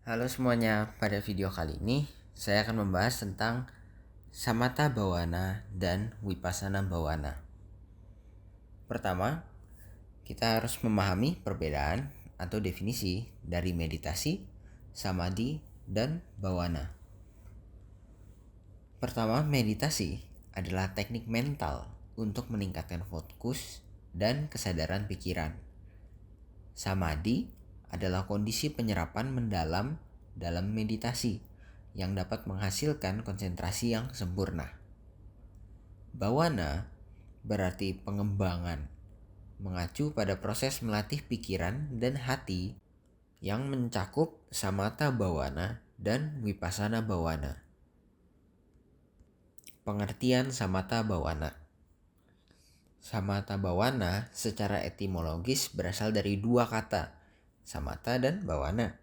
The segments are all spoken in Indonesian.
Halo semuanya, pada video kali ini saya akan membahas tentang Samatha Bhawana dan Vipassana Bhawana. Pertama, kita harus memahami perbedaan atau definisi dari meditasi, samadhi, dan bhawana. Pertama, meditasi adalah teknik mental untuk meningkatkan fokus dan kesadaran pikiran. Samadhi adalah kondisi penyerapan mendalam dalam meditasi yang dapat menghasilkan konsentrasi yang sempurna. Bhawana berarti pengembangan, mengacu pada proses melatih pikiran dan hati yang mencakup Samatha Bhawana dan Vipassana Bhawana. Pengertian Samatha Bhawana. Samatha Bhawana secara etimologis berasal dari dua kata, samatha dan bhawana.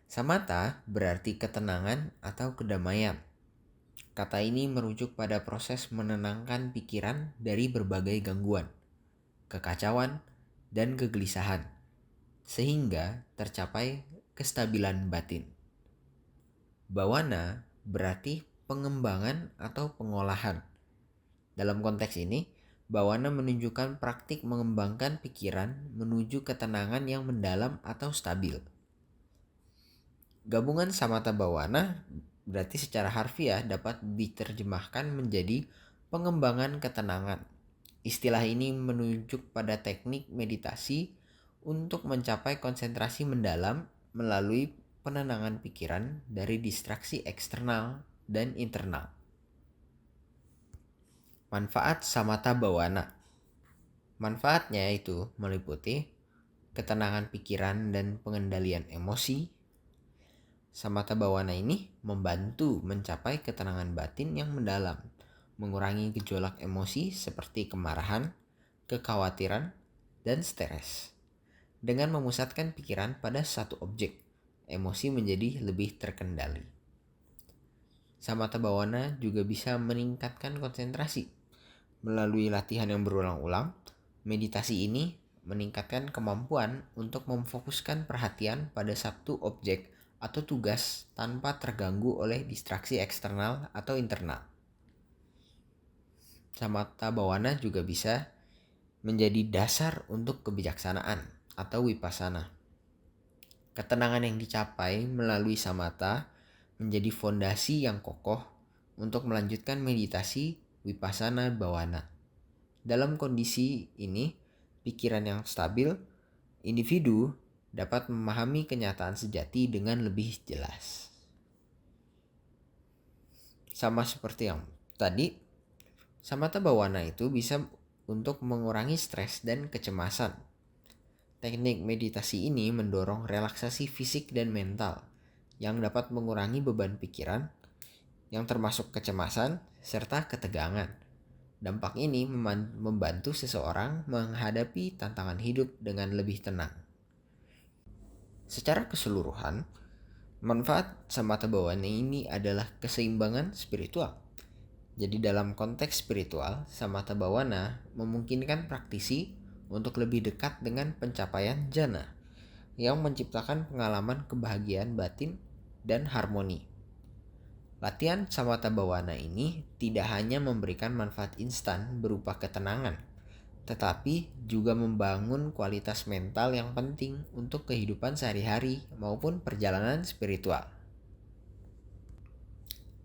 Samatha berarti ketenangan atau kedamaian. Kata ini merujuk pada proses menenangkan pikiran dari berbagai gangguan, kekacauan, dan kegelisahan, sehingga tercapai kestabilan batin. Bhawana berarti pengembangan atau pengolahan. Dalam konteks ini, bhawana menunjukkan praktik mengembangkan pikiran menuju ketenangan yang mendalam atau stabil. Gabungan samatha bhawana berarti secara harfiah dapat diterjemahkan menjadi pengembangan ketenangan. Istilah ini menunjuk pada teknik meditasi untuk mencapai konsentrasi mendalam melalui penenangan pikiran dari distraksi eksternal dan internal. Manfaat samatha bhawana. Manfaatnya itu meliputi ketenangan pikiran dan pengendalian emosi. Samatha Bhawana ini membantu mencapai ketenangan batin yang mendalam, mengurangi gejolak emosi seperti kemarahan, kekhawatiran, dan stres. Dengan memusatkan pikiran pada satu objek, emosi menjadi lebih terkendali. Samatha Bhawana juga bisa meningkatkan konsentrasi. Melalui latihan yang berulang-ulang, meditasi ini meningkatkan kemampuan untuk memfokuskan perhatian pada satu objek atau tugas tanpa terganggu oleh distraksi eksternal atau internal. Samatha Bhawana juga bisa menjadi dasar untuk kebijaksanaan atau vipassana. Ketenangan yang dicapai melalui samatha menjadi fondasi yang kokoh untuk melanjutkan meditasi Vipassana Bhawana. Dalam kondisi ini, pikiran yang stabil, individu dapat memahami kenyataan sejati dengan lebih jelas. Sama seperti yang tadi, Samatha Bhawana itu bisa untuk mengurangi stres dan kecemasan. Teknik meditasi ini mendorong relaksasi fisik dan mental yang dapat mengurangi beban pikiran yang termasuk kecemasan serta ketegangan. Dampak ini membantu seseorang menghadapi tantangan hidup dengan lebih tenang. Secara keseluruhan, manfaat samatha bhawana ini adalah keseimbangan spiritual. Jadi dalam konteks spiritual, samatha bhawana memungkinkan praktisi untuk lebih dekat dengan pencapaian jhana yang menciptakan pengalaman kebahagiaan batin dan harmoni. Latihan samatha bhawana ini tidak hanya memberikan manfaat instan berupa ketenangan, tetapi juga membangun kualitas mental yang penting untuk kehidupan sehari-hari maupun perjalanan spiritual.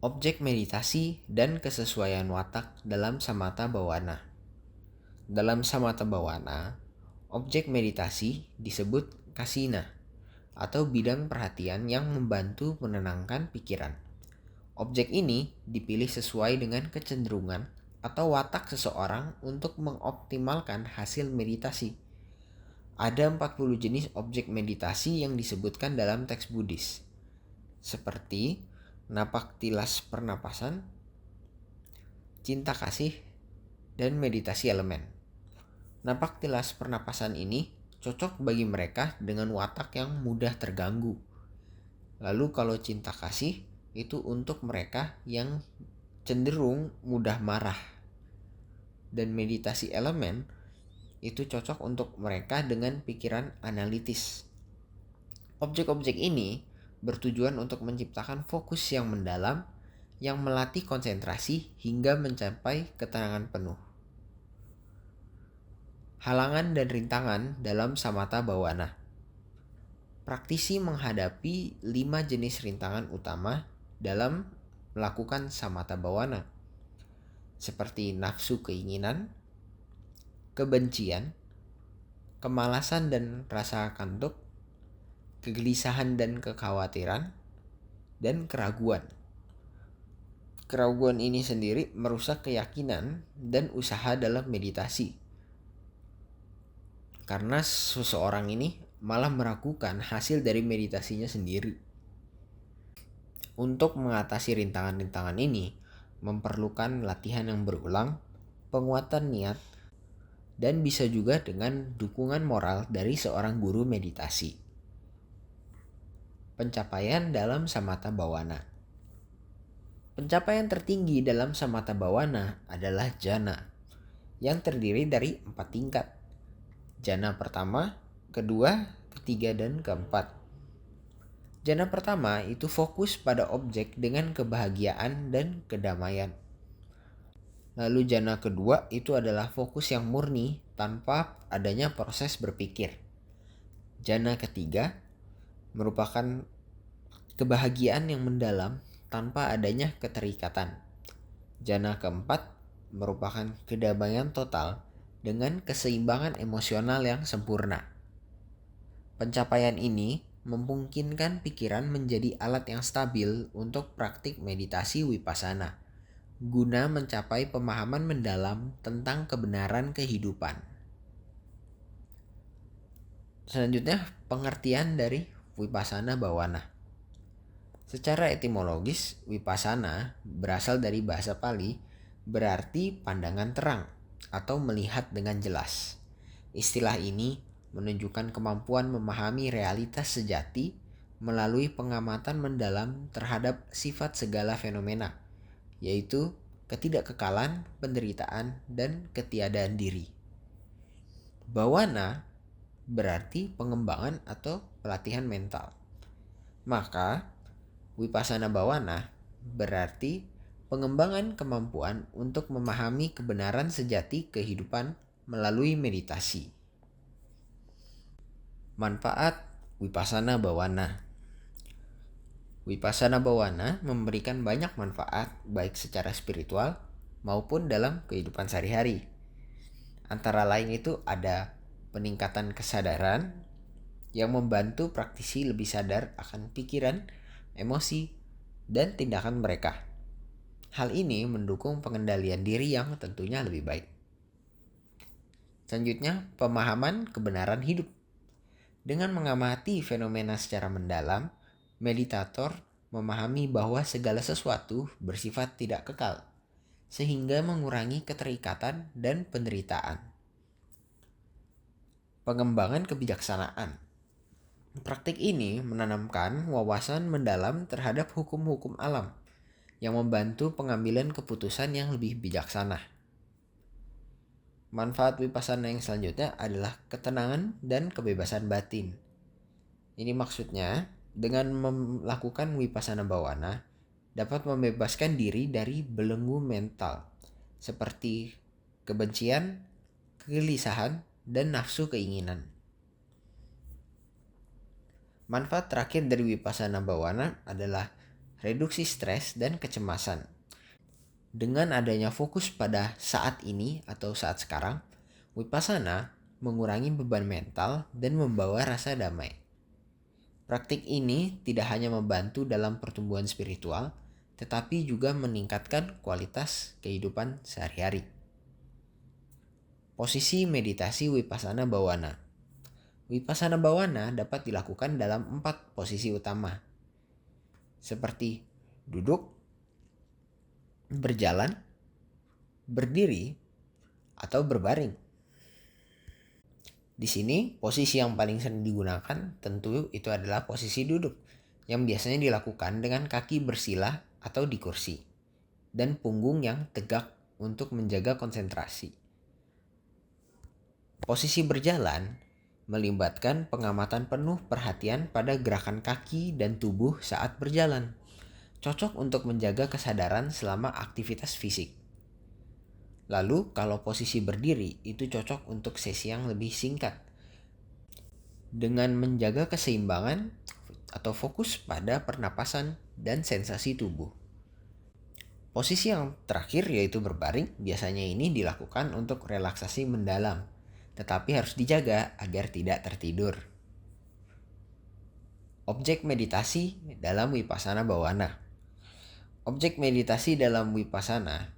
Objek meditasi dan kesesuaian watak dalam samatha bhawana. Dalam samatha bhawana, objek meditasi disebut kasina atau bidang perhatian yang membantu menenangkan pikiran. Objek ini dipilih sesuai dengan kecenderungan atau watak seseorang untuk mengoptimalkan hasil meditasi. Ada 40 jenis objek meditasi yang disebutkan dalam teks Buddhis, seperti napak tilas pernapasan, cinta kasih, dan meditasi elemen. Napak tilas pernapasan ini cocok bagi mereka dengan watak yang mudah terganggu. Lalu kalau cinta kasih, itu untuk mereka yang cenderung mudah marah. Dan meditasi elemen itu cocok untuk mereka dengan pikiran analitis. Objek-objek ini bertujuan untuk menciptakan fokus yang mendalam yang melatih konsentrasi hingga mencapai ketenangan penuh. Halangan dan rintangan dalam samatha bhawana. Praktisi menghadapi 5 jenis rintangan utama dalam melakukan samatha bhawana, seperti nafsu keinginan, kebencian, kemalasan dan rasa kantuk, kegelisahan dan kekhawatiran, dan keraguan. Keraguan ini sendiri merusak keyakinan dan usaha dalam meditasi, karena seseorang ini malah meragukan hasil dari meditasinya sendiri. Untuk mengatasi rintangan-rintangan ini, memerlukan latihan yang berulang, penguatan niat, dan bisa juga dengan dukungan moral dari seorang guru meditasi. Pencapaian dalam samatha bhawana. Pencapaian tertinggi dalam samatha bhawana adalah jhana, yang terdiri dari 4 tingkat. Jhana pertama, kedua, ketiga, dan keempat. Jhana pertama itu fokus pada objek dengan kebahagiaan dan kedamaian. Lalu jhana kedua itu adalah fokus yang murni tanpa adanya proses berpikir. Jhana ketiga merupakan kebahagiaan yang mendalam tanpa adanya keterikatan. Jhana keempat merupakan kedamaian total dengan keseimbangan emosional yang sempurna. Pencapaian ini memungkinkan pikiran menjadi alat yang stabil untuk praktik meditasi vipassana, guna mencapai pemahaman mendalam tentang kebenaran kehidupan. Selanjutnya, pengertian dari vipassana bhawana. Secara etimologis, vipassana berasal dari bahasa Pali, berarti pandangan terang atau melihat dengan jelas. Istilah ini menunjukkan kemampuan memahami realitas sejati melalui pengamatan mendalam terhadap sifat segala fenomena, yaitu ketidakkekalan, penderitaan, dan ketiadaan diri. Bhawana berarti pengembangan atau pelatihan mental. Maka, vipassana bhawana berarti pengembangan kemampuan untuk memahami kebenaran sejati kehidupan melalui meditasi. Manfaat vipassana bhawana. Vipassana bhawana memberikan banyak manfaat baik secara spiritual maupun dalam kehidupan sehari-hari. Antara lain itu ada peningkatan kesadaran yang membantu praktisi lebih sadar akan pikiran, emosi, dan tindakan mereka. Hal ini mendukung pengendalian diri yang tentunya lebih baik. Selanjutnya, pemahaman kebenaran hidup. Dengan mengamati fenomena secara mendalam, meditator memahami bahwa segala sesuatu bersifat tidak kekal, sehingga mengurangi keterikatan dan penderitaan. Pengembangan kebijaksanaan. Praktik ini menanamkan wawasan mendalam terhadap hukum-hukum alam yang membantu pengambilan keputusan yang lebih bijaksana. Manfaat vipassana yang selanjutnya adalah ketenangan dan kebebasan batin. Ini maksudnya, dengan melakukan vipassana bhawana dapat membebaskan diri dari belenggu mental seperti kebencian, kegelisahan, dan nafsu keinginan. Manfaat terakhir dari vipassana bhawana adalah reduksi stres dan kecemasan. Dengan adanya fokus pada saat ini atau saat sekarang, vipassana mengurangi beban mental dan membawa rasa damai. Praktik ini tidak hanya membantu dalam pertumbuhan spiritual, tetapi juga meningkatkan kualitas kehidupan sehari-hari. Posisi meditasi vipassana bhawana. Vipassana bhawana dapat dilakukan dalam 4 posisi utama, seperti duduk, berjalan, berdiri, atau berbaring. Di sini posisi yang paling sering digunakan tentu itu adalah posisi duduk, yang biasanya dilakukan dengan kaki bersila atau di kursi, dan punggung yang tegak untuk menjaga konsentrasi. Posisi berjalan melibatkan pengamatan penuh perhatian pada gerakan kaki dan tubuh saat berjalan. Cocok untuk menjaga kesadaran selama aktivitas fisik. Lalu kalau posisi berdiri itu cocok untuk sesi yang lebih singkat. Dengan menjaga keseimbangan atau fokus pada pernapasan dan sensasi tubuh. Posisi yang terakhir yaitu berbaring, biasanya ini dilakukan untuk relaksasi mendalam, tetapi harus dijaga agar tidak tertidur. Objek meditasi dalam Wipasana Bawana. Objek meditasi dalam Wipasana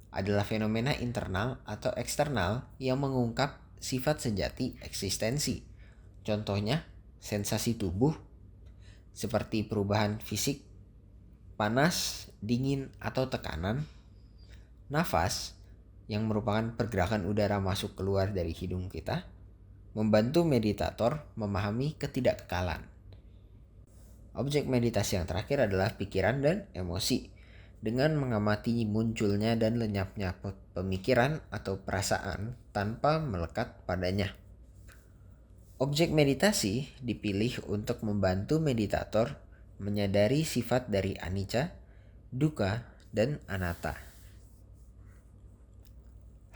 adalah fenomena internal atau eksternal yang mengungkap sifat sejati eksistensi. Contohnya, sensasi tubuh seperti perubahan fisik, panas, dingin, atau tekanan, nafas yang merupakan pergerakan udara masuk keluar dari hidung kita, membantu meditator memahami ketidakkekalan. Objek meditasi yang terakhir adalah pikiran dan emosi. Dengan mengamati munculnya dan lenyapnya pemikiran atau perasaan tanpa melekat padanya. Objek meditasi dipilih untuk membantu meditator menyadari sifat dari anicca, dukkha, dan anatta.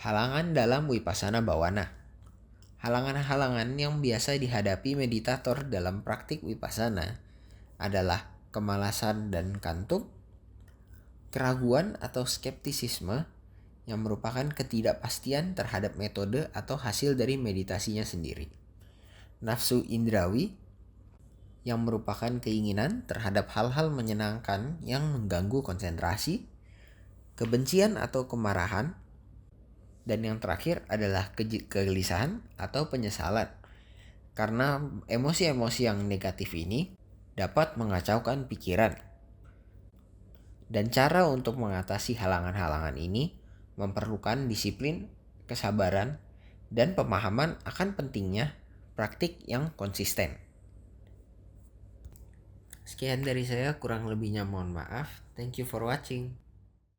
Halangan dalam Wipasana Bawana. Halangan-halangan yang biasa dihadapi meditator dalam praktik Wipasana adalah kemalasan dan kantuk, keraguan atau skeptisisme yang merupakan ketidakpastian terhadap metode atau hasil dari meditasinya sendiri. Nafsu indrawi yang merupakan keinginan terhadap hal-hal menyenangkan yang mengganggu konsentrasi, kebencian atau kemarahan, dan yang terakhir adalah kegelisahan atau penyesalan. Karena emosi-emosi yang negatif ini dapat mengacaukan pikiran. Dan cara untuk mengatasi halangan-halangan ini memerlukan disiplin, kesabaran, dan pemahaman akan pentingnya praktik yang konsisten. Sekian dari saya, kurang lebihnya mohon maaf. Thank you for watching.